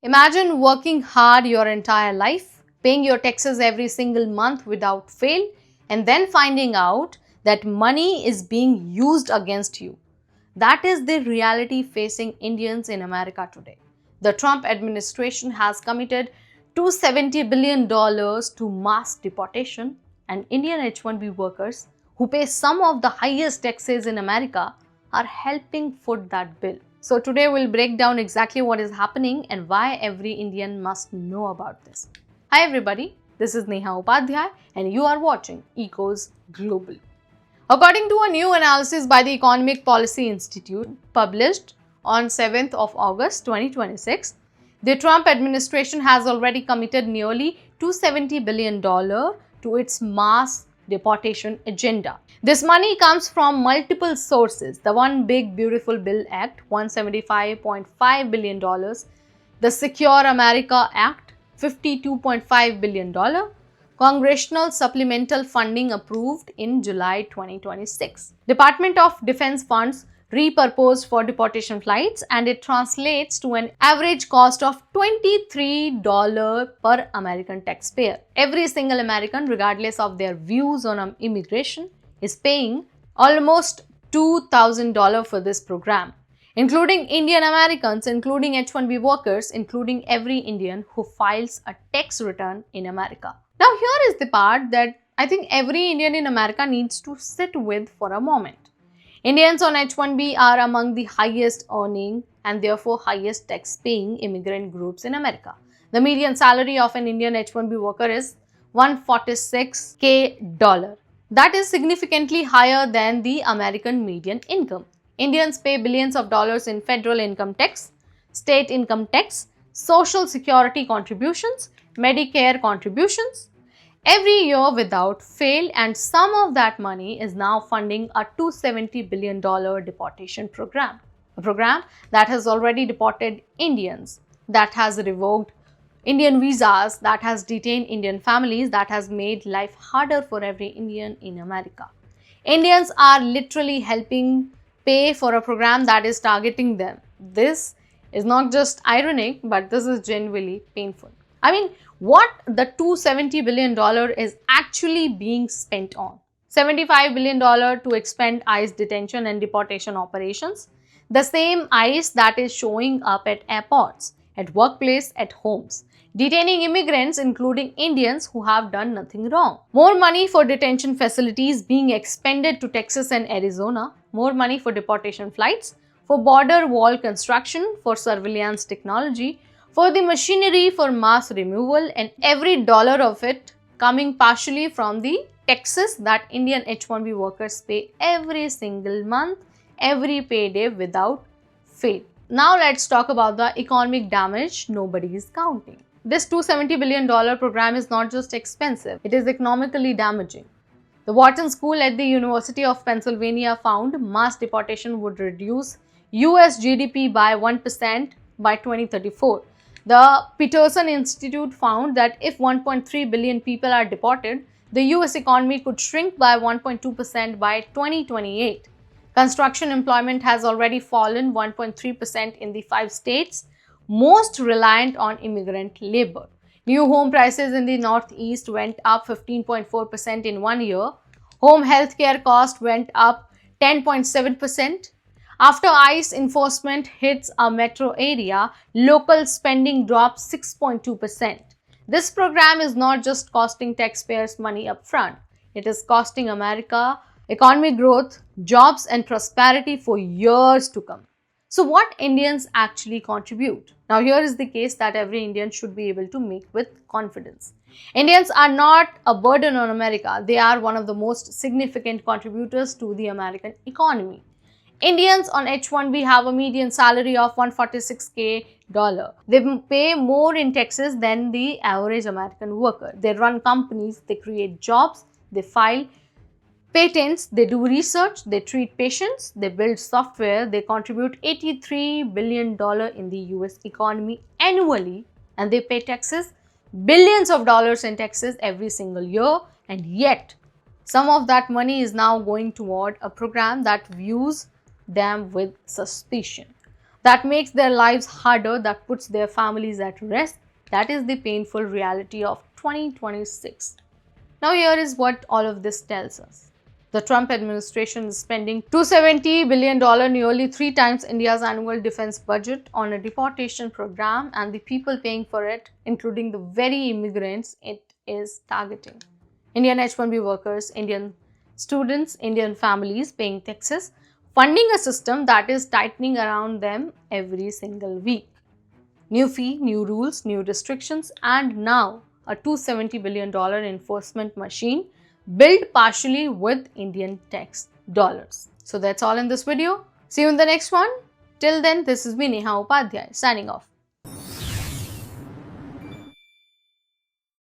Imagine working hard your entire life, paying your taxes every single month without fail, and then finding out that money is being used against you. That is the reality facing Indians in America today. The Trump administration has committed $270 billion to mass deportation, and Indian H1B workers who pay some of the highest taxes in America are helping foot that bill. So today we'll break down exactly what is happening and why every Indian must know about this. Hi everybody, this is Neha Upadhyay and you are watching Ecos Global. According to a new analysis by the Economic Policy Institute published on 7th of August 2026, the Trump administration has already committed nearly $270 billion to its mass deportation agenda. This money comes from multiple sources: the One Big Beautiful Bill Act, $175.5 billion, the Secure America Act, $52.5 billion, Congressional supplemental funding approved in July 2026. Department of Defense funds repurposed for deportation flights, and it translates to an average cost of $23 per American taxpayer. Every single American, regardless of their views on immigration, is paying almost $2,000 for this program, including Indian Americans, including H1B workers, including every Indian who files a tax return in America. Now here is the part that I think every Indian in America needs to sit with for a moment. Indians on H1B are among the highest earning and therefore highest tax paying immigrant groups in America. The median salary of an Indian H1B worker is $146K. That is significantly higher than the American median income. Indians pay billions of dollars in federal income tax, state income tax, social security contributions, Medicare contributions every year without fail, and some of that money is now funding a $270 billion deportation program. A program that has already deported Indians, that has revoked Indian visas, that has detained Indian families, that has made life harder for every Indian in America. Indians are literally helping pay for a program that is targeting them. This is not just ironic, but this is genuinely painful. I mean, what the $270 billion is actually being spent on? $75 billion to expand ICE detention and deportation operations. The same ICE that is showing up at airports, at workplace, at homes, detaining immigrants, including Indians who have done nothing wrong. More money for detention facilities being expended to Texas and Arizona. More money for deportation flights, for border wall construction, for surveillance technology, for the machinery for mass removal, and every dollar of it coming partially from the taxes that Indian H1B workers pay every single month, every payday without fail. Now let's talk about the economic damage nobody is counting. This $270 billion program is not just expensive, it is economically damaging. The Wharton School at the University of Pennsylvania found mass deportation would reduce US GDP by 1% by 2034. The Peterson Institute found that if 1.3 billion people are deported, the US economy could shrink by 1.2% by 2028. Construction employment has already fallen 1.3% in the 5 states most reliant on immigrant labor. New home prices in the Northeast went up 15.4% in 1 year. Home health care cost went up 10.7%. After ICE enforcement hits a metro area, local spending drops 6.2%. This program is not just costing taxpayers money upfront. It is costing America economic growth, jobs and prosperity for years to come. So what Indians actually contribute? Now here is the case that every Indian should be able to make with confidence. Indians are not a burden on America. They are one of the most significant contributors to the American economy. Indians on H1B have a median salary of $146K. They pay more in taxes than the average American worker. They run companies, they create jobs, they file patents, they do research, they treat patients, they build software, they contribute $83 billion in the US economy annually, and they pay taxes, billions of dollars in taxes every single year, and yet some of that money is now going toward a program that views them with suspicion. that makes their lives harder, that puts their families at risk. That is the painful reality of 2026. Now here is what all of this tells us. The Trump administration is spending $270 billion, nearly 3 times India's annual defense budget, on a deportation program, and the people paying for it, including the very immigrants it is targeting. Indian H1B workers, Indian students, Indian families paying taxes, funding a system that is tightening around them every single week. New fee, new rules, new restrictions, and now a $270 billion enforcement machine built partially with Indian tax dollars. So that's all in this video. See you in the next one. Till then, this is me, Neha Upadhyay, signing off.